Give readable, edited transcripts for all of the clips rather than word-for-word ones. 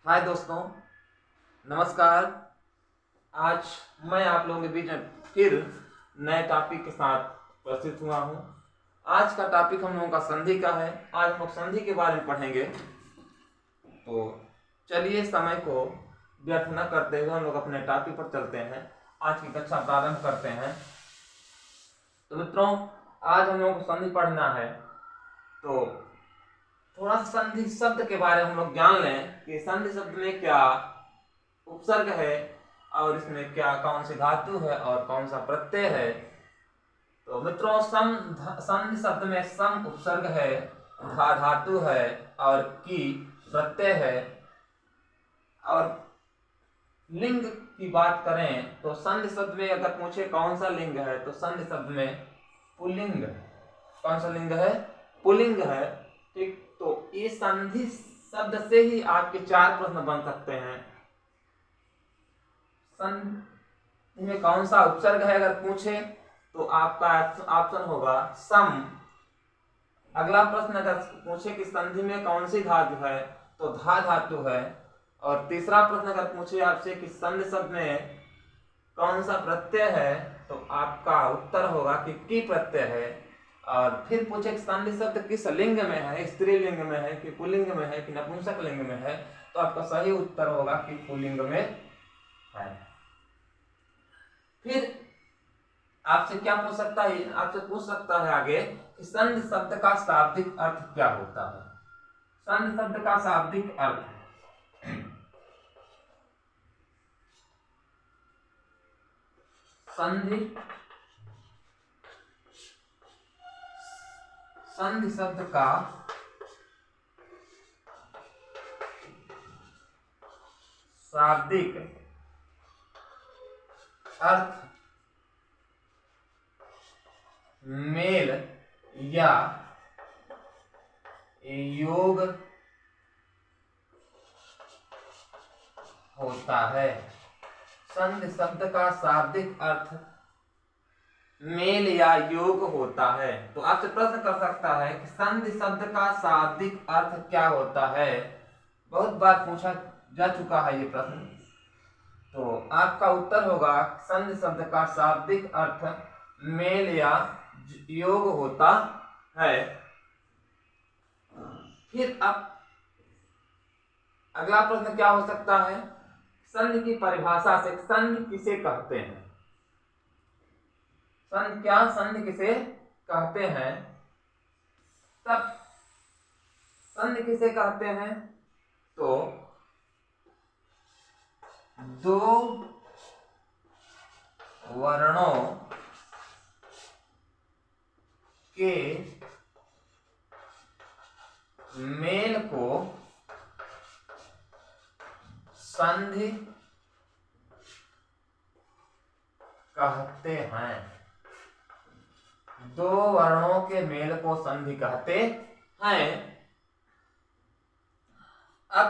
हाय दोस्तों, नमस्कार। आज मैं आप लोगों के बीच में फिर नए टॉपिक के साथ उपस्थित हुआ हूँ। आज का टॉपिक हम लोगों का संधि का है। आज हम लोग संधि के बारे में पढ़ेंगे। तो चलिए समय को व्यर्थ न करते हुए हम लोग अपने टॉपिक पर चलते हैं। आज की कक्षा प्रारंभ करते हैं। तो मित्रों, आज हम लोगों को संधि पढ़ना है। तो थोड़ा संधि शब्द के बारे में हम लोग जान लें कि संधि शब्द में क्या उपसर्ग है और इसमें क्या कौन सी धातु है और कौन सा प्रत्यय है। तो मित्रों, संधि शब्द में सम उपसर्ग है, धा धातु है और की प्रत्यय है। और लिंग की बात करें तो संधि शब्द में अगर पूछे कौन सा लिंग है तो संधि शब्द में पुल्लिंग। कौन सा लिंग है? पुल्लिंग है। ठीक, तो ये संधि शब्द से ही आपके 4 प्रश्न बन सकते हैं। संधि में कौन सा उपसर्ग है अगर पूछे तो आपका ऑप्शन होगा सम। अगला प्रश्न अगर पूछे कि संधि में कौन सी धातु है तो धा धातु है। और तीसरा प्रश्न अगर पूछे आपसे कि संधि शब्द में कौन सा प्रत्यय है तो आपका उत्तर होगा कि की प्रत्यय है। और फिर पूछे कि संधि शब्द किस लिंग में है, स्त्रीलिंग में है कि पुल्लिंग में है कि नपुंसक लिंग में है, तो आपका सही उत्तर होगा कि पुल्लिंग में है। फिर आपसे क्या पूछ सकता है? आपसे पूछ सकता है आगे कि संधि शब्द का शाब्दिक अर्थ क्या होता है। संधि शब्द का शाब्दिक अर्थ संधि शब्द का शाब्दिक अर्थ मेल या योग होता है। संधि शब्द का शाब्दिक अर्थ मेल या योग होता है। तो आपसे प्रश्न कर सकता है कि संधि शब्द का शाब्दिक अर्थ क्या होता है। बहुत बार पूछा जा चुका है ये प्रश्न। तो आपका उत्तर होगा संधि शब्द का शाब्दिक अर्थ मेल या योग होता है। फिर अब अगला प्रश्न क्या हो सकता है? संधि की परिभाषा से संधि किसे कहते हैं? संधि किसे कहते हैं? तब संधि किसे कहते हैं? तो दो वर्णों के मेल को संधि कहते हैं। दो वर्णों के मेल को संधि कहते हैं। अब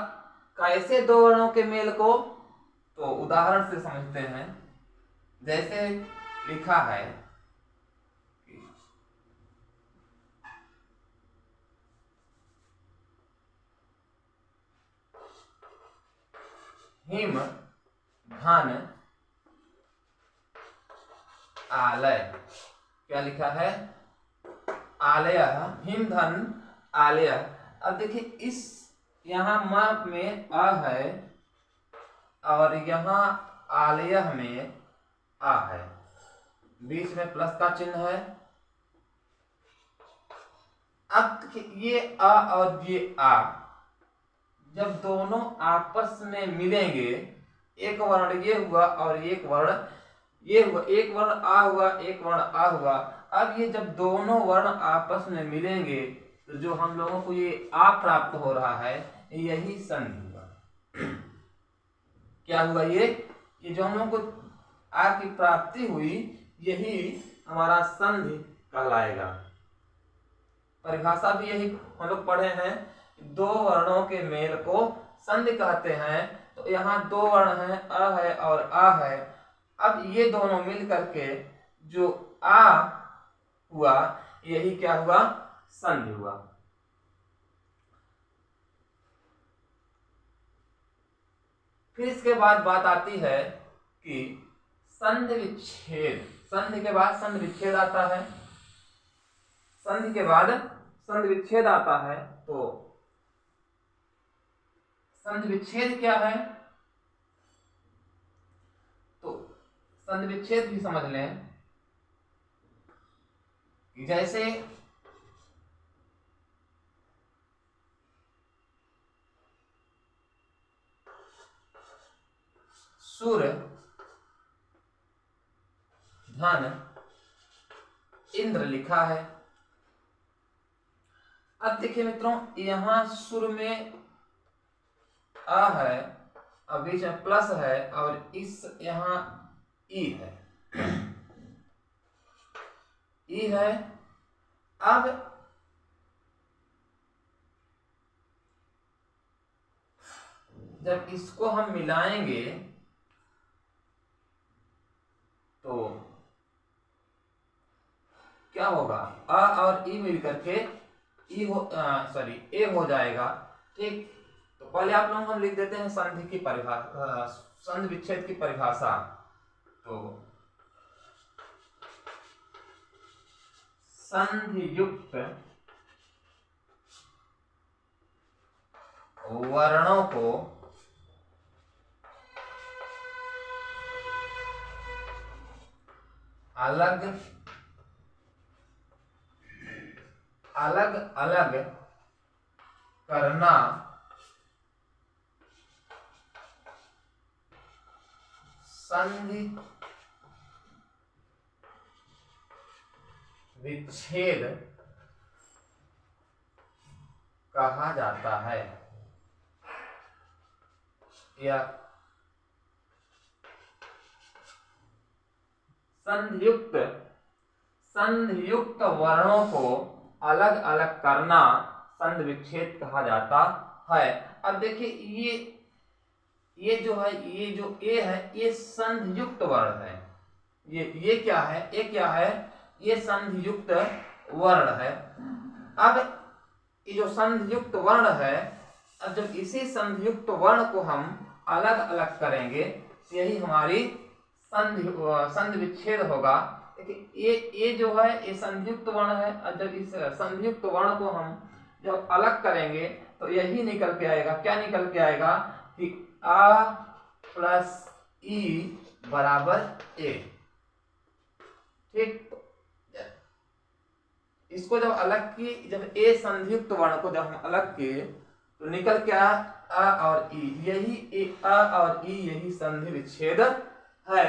कैसे दो वर्णों के मेल को? तो उदाहरण से समझते हैं। जैसे लिखा है हिम धन आलय। क्या लिखा है? आलय, हिम धन आलय। अब देखिए, इस यहां माप में आ है और यहां आलय में आ है, बीच में प्लस का चिन्ह है। अब ये आ और ये आ जब दोनों आपस में मिलेंगे, एक वर्ण ये हुआ और एक वर्ण ये हुआ, एक वर्ण आ हुआ एक वर्ण आ हुआ। अब ये जब दोनों वर्ण आपस में मिलेंगे तो जो हम लोगों को ये आ प्राप्त हो रहा है यही संधि हुआ। क्या हुआ? ये जो हम लोगों को आ की प्राप्ति हुई यही हमारा संधि कहलाएगा। परिभाषा भी यही हम लोग पढ़े हैं, दो वर्णों के मेल को संधि कहते हैं। तो यहाँ दो वर्ण हैं, अ है और आ है। अब ये दोनों मिल करके जो आ हुआ यही क्या हुआ? संधि हुआ। फिर इसके बाद बात आती है कि संधि विच्छेद। संधि के बाद संधि विच्छेद आता है। संधि के बाद संधि विच्छेद आता है। तो संधि विच्छेद क्या है? तो संधि विच्छेद भी समझ लें कि जैसे सूर्य, धन, इंद्र लिखा है। अब देखिए मित्रों, यहां शुरू में आ है और बीच में प्लस है और इस यहां ई है। ई है। अब जब इसको हम मिलाएंगे तो क्या होगा? अ और ई मिलकर के ई हो ए हो जाएगा। ठीक, तो पहले आप लोग हम लिख देते हैं संधि की परिभाषा, संधि विच्छेद की परिभाषा। तो संधियुक्त वर्णों को अलग अलग अलग करना संधि विच्छेद कहा जाता है। या संधियुक्त वर्णों को अलग अलग करना संधि विच्छेद कहा जाता है। अब देखिए ये जो है, ये जो ए है, ये संधियुक्त वर्ण है। ये क्या है? ये क्या है? ये संधियुक्त वर्ण है। अब ये जो संधियुक्त वर्ण है, अब जब इसी संधियुक्त वर्ण को हम अलग अलग करेंगे, यही हमारी संधि विच्छेद होगा। ये जो है ये संधियुक्त वर्ण है, और जब इस संधियुक्त वर्ण को हम जब अलग करेंगे तो यही निकल के आएगा। क्या निकल के आएगा? कि आ प्लस ई बराबर ए। ठीक, इसको जब अलग की, जब ए संधियुक्त वर्ण को जब हम अलग किए तो निकल के आ और ई, यही आ और ई यही संधि विच्छेद है।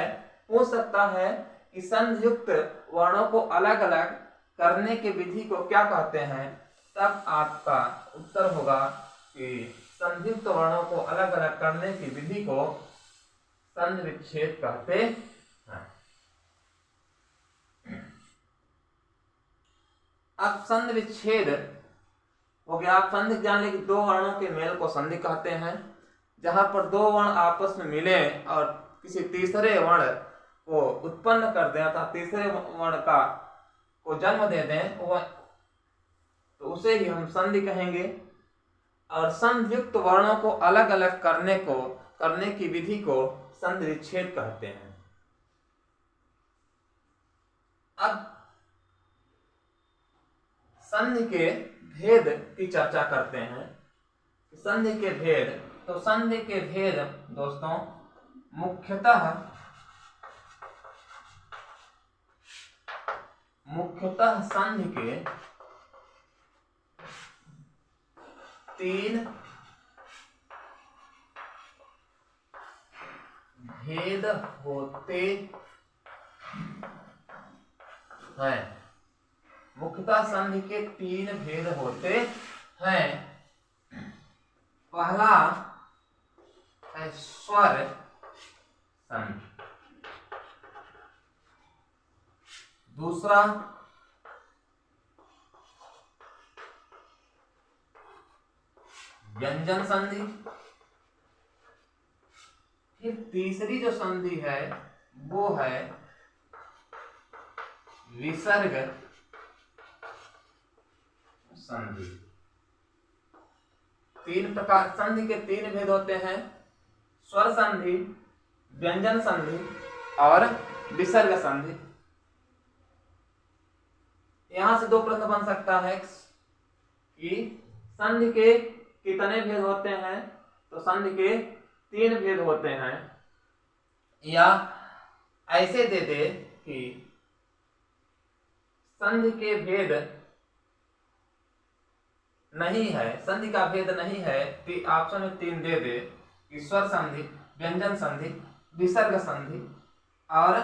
हो सकता है कि संधियुक्त वर्णों को अलग अलग करने की विधि को क्या कहते हैं, तब आपका उत्तर होगा कि संधियुक्त वर्णों को अलग अलग करने की विधि को संधि विच्छेद कहते हैं। अब संधि विच्छेद हो गया। आप संधि जान लें कि दो वर्णों के मेल को संधि कहते हैं। जहां पर दो वर्ण आपस में मिले और किसी तीसरे वर्ण को उत्पन्न कर दें अर्थात तीसरे वर्ण का को जन्म दे दें, तो उसे ही हम संधि कहेंगे। और संधियुक्त वर्णों को अलग अलग करने की विधि को संधि विच्छेद कहते हैं। अब संधि के भेद की चर्चा करते हैं। संधि के भेद, तो संधि के भेद दोस्तों मुख्यतः संधि के 3 भेद होते हैं। मुख्यतः संधि के 3 भेद होते हैं। पहला है स्वर संधि, दूसरा व्यंजन संधि, फिर तीसरी जो संधि है वो है विसर्ग संधि। 3 प्रकार संधि के 3 भेद होते हैं। स्वर संधि, व्यंजन संधि और विसर्ग संधि। यहां से दो प्रश्न बन सकता है कि संधि के कितने भेद होते हैं, तो संधि के 3 भेद होते हैं, या ऐसे दे दे कि संधि के भेद नहीं है, संधि का भेद नहीं है, तो ऑप्शन में 3 दे दे कि स्वर संधि, व्यंजन संधि, विसर्ग संधि, और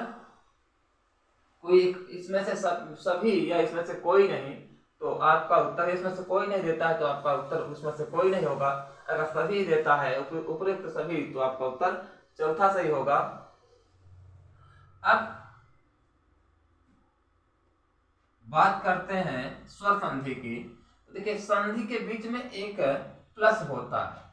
कोई इसमें से सभी या इसमें से कोई नहीं, तो आपका उत्तर इसमें से कोई नहीं देता है तो आपका उत्तर उसमें से कोई नहीं होगा। अगर सभी देता है उपयुक्त सभी, तो आपका उत्तर चौथा सही होगा। अब बात करते हैं स्वर संधि की। देखिए, संधि के बीच में एक प्लस होता है।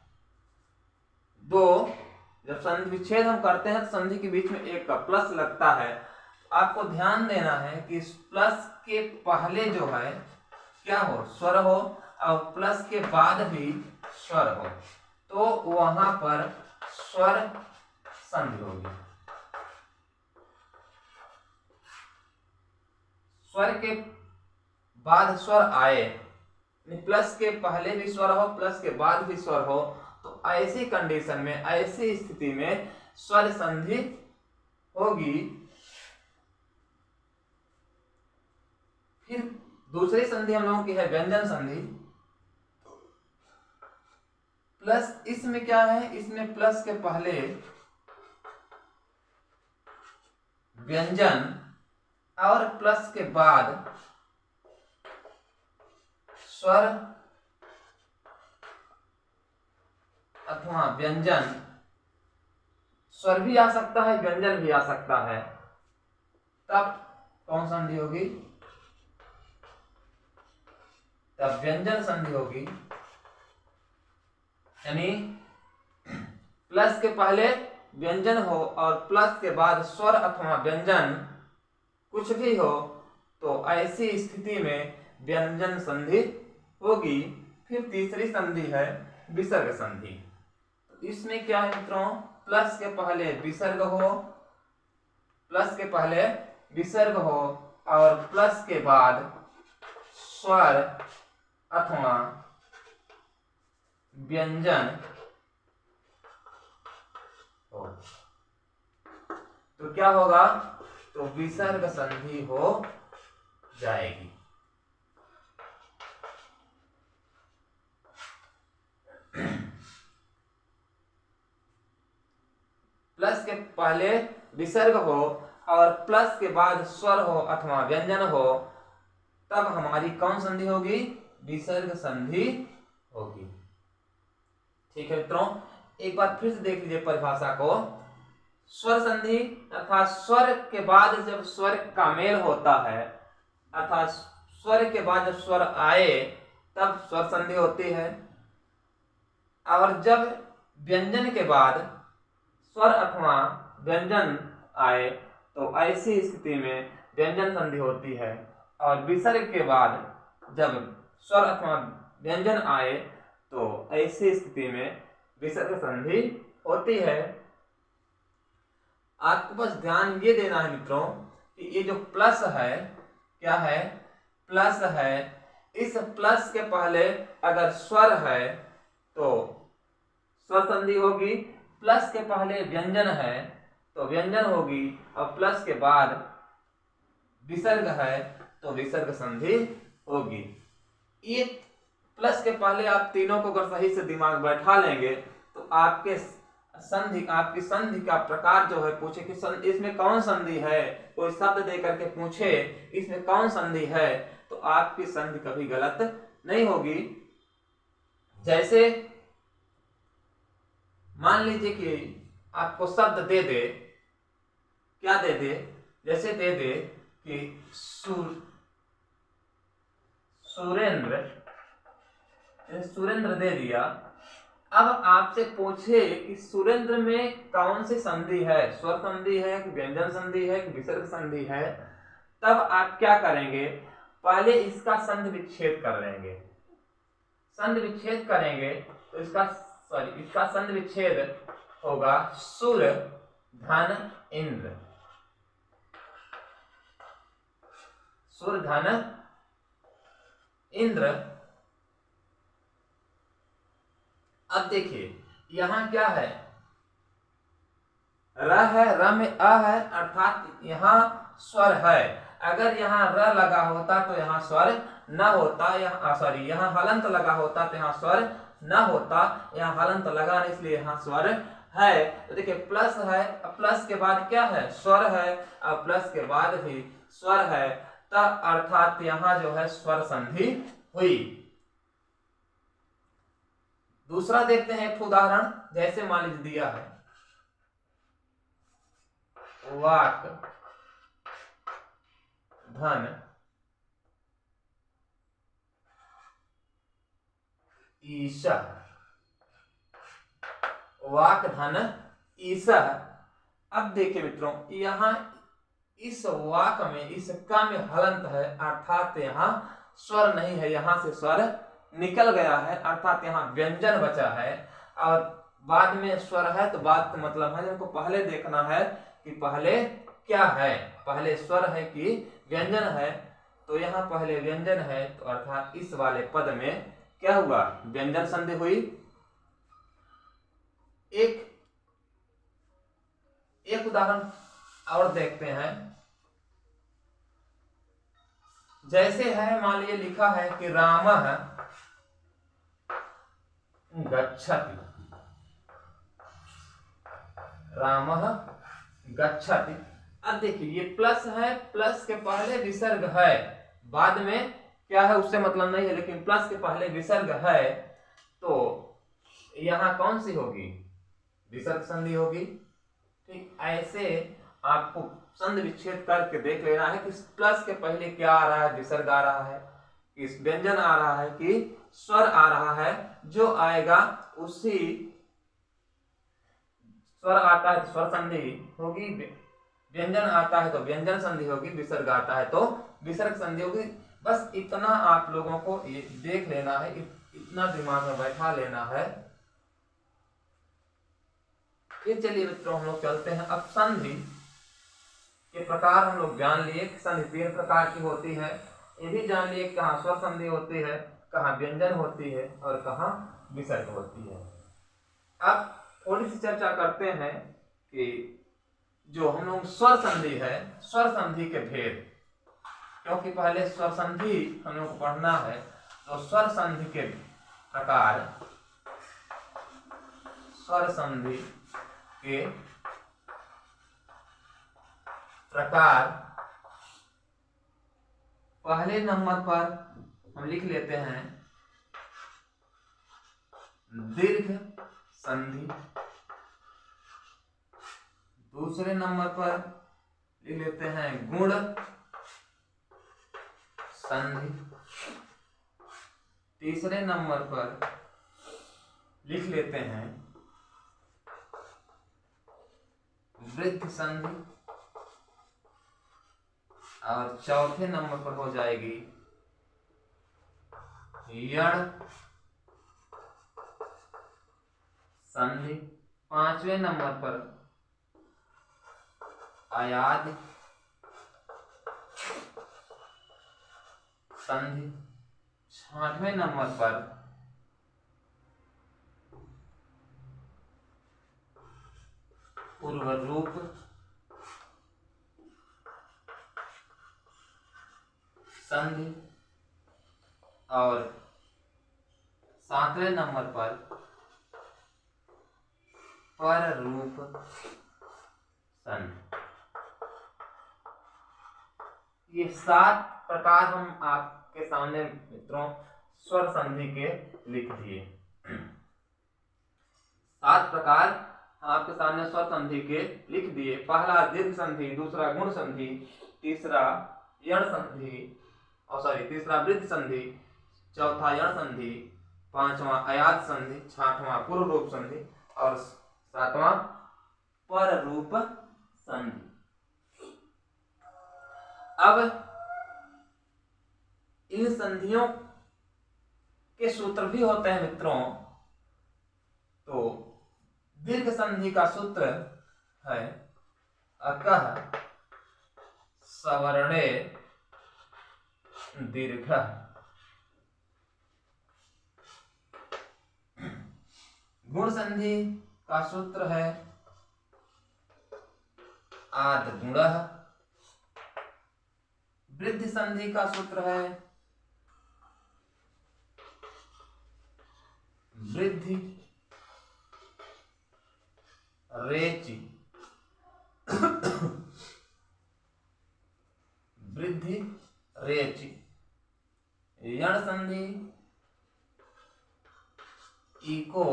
जब संधि विच्छेद हम करते हैं तो संधि के बीच में एक का प्लस लगता है। आपको ध्यान देना है कि इस प्लस के पहले जो है क्या हो, स्वर हो, और प्लस के बाद भी स्वर हो, तो वहां पर स्वर संधि होगी। स्वर के बाद स्वर आए, प्लस के पहले भी स्वर हो, प्लस के बाद भी स्वर हो, तो ऐसी कंडीशन में, ऐसी स्थिति में स्वर संधि होगी। फिर दूसरी संधि हम लोगों की है व्यंजन संधि। प्लस इसमें क्या है, इसमें प्लस के पहले व्यंजन और प्लस के बाद स्वर अथवा व्यंजन, स्वर भी आ सकता है, व्यंजन भी आ सकता है, तब कौन संधि होगी, तब व्यंजन संधि होगी। यानी प्लस के पहले व्यंजन हो और प्लस के बाद स्वर अथवा व्यंजन कुछ भी हो, तो ऐसी स्थिति में व्यंजन संधि होगी। फिर तीसरी संधि है विसर्ग संधि। तो इसमें क्या है मित्रों, प्लस के पहले विसर्ग हो, प्लस के पहले विसर्ग हो और प्लस के बाद स्वर अथवा व्यंजन हो, तो क्या होगा, तो विसर्ग संधि हो जाएगी। प्लस के पहले विसर्ग हो और प्लस के बाद स्वर हो अथवा व्यंजन हो, तब हमारी कौन संधि होगी, विसर्ग संधि होगी। ठीक है मित्रों, एक बार फिर से देख लीजिए परिभाषा को। स्वर संधि अर्थात स्वर के बाद जब स्वर का मेल होता है, अर्थात स्वर के बाद जब स्वर आए तब स्वर संधि होती है, और जब व्यंजन के बाद स्वर अथवा व्यंजन आए तो ऐसी स्थिति में व्यंजन संधि होती है, और विसर्ग के बाद जब स्वर अथवा व्यंजन आए तो ऐसी स्थिति में विसर्ग संधि होती है। आपको बस ध्यान ये देना है मित्रों कि ये जो प्लस है, क्या है, प्लस है, इस प्लस के पहले अगर स्वर है तो स्वर संधि होगी, प्लस के पहले व्यंजन है तो व्यंजन होगी, और प्लस के बाद विसर्ग है तो विसर्ग संधि होगी। ये प्लस के पहले आप तीनों को अगर सही से दिमाग बैठा लेंगे तो आपकी संधि का प्रकार जो है, पूछे कि इसमें कौन संधि है, कोई शब्द दे करके पूछे इसमें कौन संधि है, तो आपकी संधि कभी गलत नहीं होगी। जैसे मान लीजिए कि आपको शब्द दे दे, क्या दे दे, जैसे दे दे कि सुरेंद्र दे दिया। अब आपसे पूछे कि सुरेंद्र में कौन सी संधि है, स्वर संधि है कि व्यंजन संधि है कि विसर्ग संधि है, तब आप क्या करेंगे, पहले इसका संधि विच्छेद कर लेंगे। संधि विच्छेद करेंगे तो इसका संधि विच्छेद होगा सुर धन इंद्र। सुर धन इंद्र। अब देखिए यहां क्या है, र है, र में अ है, अर्थात यहाँ स्वर है। अगर यहाँ र लगा होता तो यहाँ स्वर न होता, यहाँ सॉरी यहाँ हलंत लगा होता तो यहाँ स्वर न होता, यहाँ हलंत लगा नहीं इसलिए यहाँ स्वर है। तो देखिए प्लस है, प्लस के बाद क्या है, स्वर है, अब प्लस के बाद भी स्वर है, तब अर्थात यहाँ जो है स्वर संधि हुई। दूसरा देखते हैं एक उदाहरण, जैसे मान लीजिए दिया है वाक धन ईशा, वाक धन ईशा। अब देखिए मित्रों यहाँ इस वाक में, इस का में हलंत है, अर्थात यहाँ स्वर नहीं है, यहाँ से स्वर निकल गया है, अर्थात यहाँ व्यंजन बचा है। और बाद में स्वर है तो बाद का मतलब है हमको पहले देखना है कि पहले क्या है, पहले स्वर है कि व्यंजन है। तो यहाँ पहले व्यंजन है तो अर्थात इस वाले पद में क्या हुआ, व्यंजन संधि हुई। एक उदाहरण और देखते हैं, जैसे है मान लीजिए लिखा है कि रामः गच्छति, रामः गच्छति। अब देखिए ये प्लस है, प्लस के पहले विसर्ग है, बाद में क्या है उससे मतलब नहीं है, लेकिन प्लस के पहले विसर्ग है तो यहाँ कौन सी होगी, विसर्ग संधि होगी। ठीक ऐसे आपको संधि विच्छेद करके देख लेना है कि प्लस के पहले क्या आ रहा है, विसर्ग आ रहा है, कि व्यंजन आ रहा है कि स्वर आ रहा है। जो आएगा उसी, स्वर आता है तो स्वर संधि होगी, व्यंजन आता है तो व्यंजन संधि होगी, विसर्ग आता है तो विसर्ग संधि होगी। बस इतना आप लोगों को ये देख लेना है, इतना दिमाग में बैठा लेना है। ये चलिए मित्रों हम लोग चलते हैं अब संधि के प्रकार। हम लोग जान लिए संधि 3 प्रकार की होती है, ये भी जान लिए कहाँ स्वर संधि होती है, कहाँ व्यंजन होती है और कहाँ विसर्ग होती है। अब थोड़ी सी चर्चा करते हैं कि जो हम लोग स्वर संधि है, स्वर संधि के भेद, क्योंकि पहले स्वर संधि हम लोग को पढ़ना है। तो स्वर संधि के प्रकार, स्वर संधि के प्रकार, पहले नंबर पर हम लिख लेते हैं दीर्घ संधि, दूसरे नंबर पर लिख लेते हैं गुण संधि, तीसरे नंबर पर लिख लेते हैं वृद्ध संधि, और चौथे नंबर पर हो जाएगी यण संधि, पांचवें नंबर पर अयाद संधि, छठवें नंबर पर पूर्व रूप संधि, और 7वें नंबर पर पर रूप संधि। ये 7 प्रकार हम आपके सामने मित्रों स्वर संधि के लिख दिए। 7 प्रकार हम आपके सामने स्वर संधि के लिख दिए। पहला दीर्घ संधि, दूसरा गुण संधि, तीसरा यण संधि, तीसरा वृद्ध संधि, चौथा यण संधि, पांचवा अयाद संधि, छठवां पूर्व रूप संधि और 7वां पर रूप संधि। अब इन संधियों के सूत्र भी होते हैं मित्रों। तो दीर्घ संधि का सूत्र है अकः सवर्णे दीर्घः। गुण संधि का सूत्र है आद गुणः। वृद्धि संधि का सूत्र है वृद्धि रेचि। वृद्धि रेचि। यण संधि इको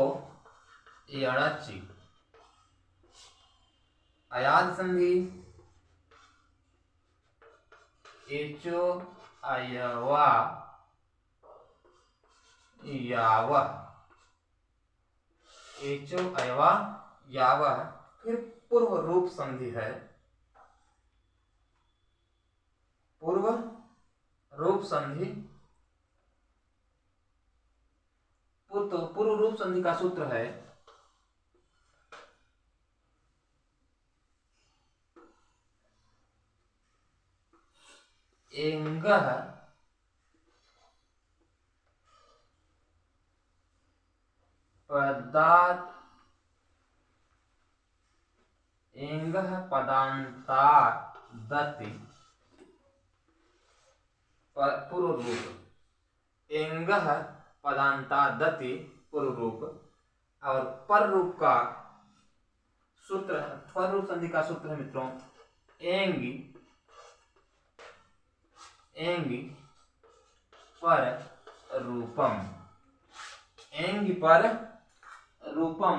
यणचि। अयाद संधि एचो अयवा यावः। एचो अयवा यावः। फिर पूर्व रूप संधि है। पूर्व रूप संधि पूर्व रूप संधि का सूत्र है एंगः पदात् एंगः पदान्तादति। पूर्व रूप एंगः पदान्तादति पूर्व रूप। और पर रूप का सूत्र है, पर रूप संधि का सूत्र है मित्रों एंगी एंगी पर रूपम। एंगी पर रूपम।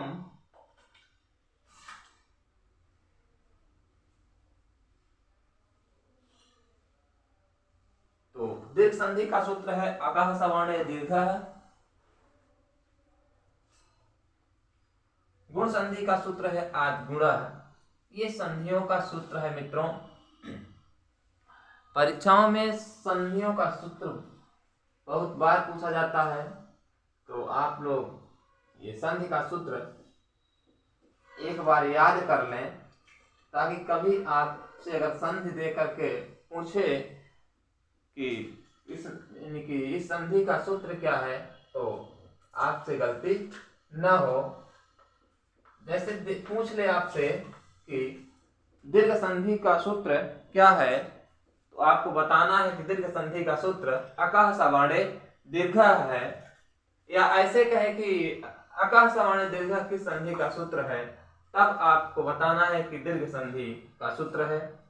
तो दीर्घ संधि का सूत्र है अकः सवर्णे दीर्घः। गुण संधि का सूत्र है आद गुणः। ये संधियों का सूत्र है मित्रों। परीक्षाओं में संधियों का सूत्र बहुत बार पूछा जाता है, तो आप लोग ये संधि का सूत्र एक बार याद कर लें, ताकि कभी आपसे अगर संधि दे करके पूछे कि इस संधि का सूत्र क्या है, तो आपसे गलती न हो। जैसे पूछ ले आपसे कि दीर्घ संधि का सूत्र क्या है, तो आपको बताना है कि दीर्घ संधि का सूत्र अकः सवर्णे दीर्घः है, या ऐसे कहे कि अकः सवर्णे दीर्घः किस संधि का सूत्र है, तब आपको बताना है कि दीर्घ संधि का सूत्र है।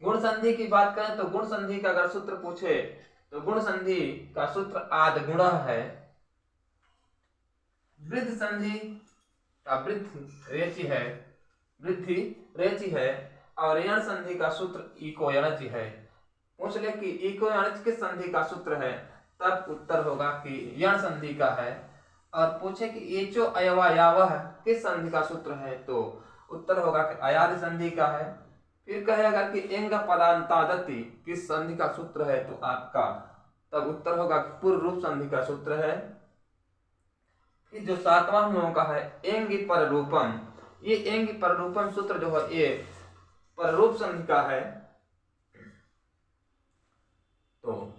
गुण संधि की बात करें तो गुण संधि का अगर सूत्र पूछे तो गुण संधि का सूत्र आद गुणः है। वृद्धि संधि का वृद्धि रेचि है। और यण संधि का सूत्र इको यणचि है। पूछ ले कि इको यणचि किस संधि का सूत्र है, तब उत्तर होगा कि यण संधि का है। और पूछे कि एचो अयवा यावः किस संधि का सूत्र है, तो उत्तर होगा कि अयादि संधि का है। फिर कहेगा कि एंग पदान्तादति किस संधि का सूत्र है, तो आपका तब उत्तर होगा कि पूर्व रूप संधि का सूत्र है। फिर जो सातवां हम लोगों का है एंगी पर रूपम। ये एंगी पर रूपम सूत्र जो है ये पर रूप संधि का है। तो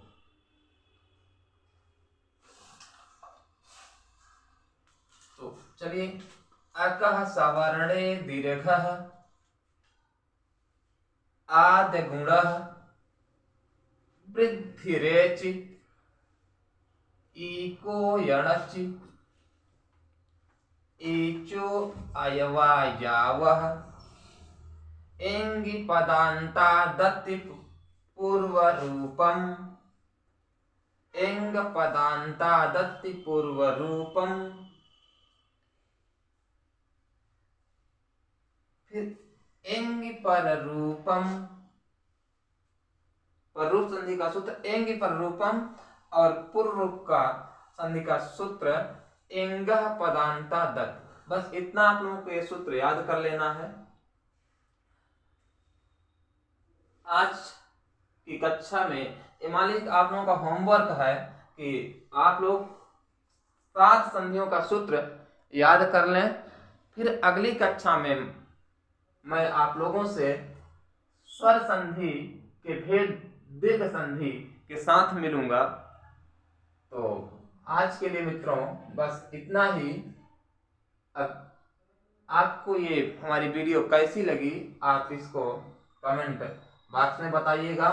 चलिए अकः सवर्णे दीर्घः आद गुणः वृद्धि रेचि इको यणचि एचो अयवा यावः एंगी पदान्तादति पूर्व रूपम। एंग पदान्तादति पूर्व रूपम। फिर एंगी पर रूपम। पर रूप संधि का सूत्र एंगी पर रूपम और पूर्व रूप का संधि का सूत्र एंगः पदान्तादत्। बस इतना आप लोगों को ये सूत्र याद कर लेना है। आज की कक्षा में इमालिक आप लोगों का होमवर्क है कि आप लोग 7 संधियों का सूत्र याद कर लें। फिर अगली कक्षा में मैं आप लोगों से स्वर संधि के भेद दीर्घ संधि के साथ मिलूंगा। तो आज के लिए मित्रों बस इतना ही। अब आपको ये हमारी वीडियो कैसी लगी आप इसको कमेंट बॉक्स में बताइएगा।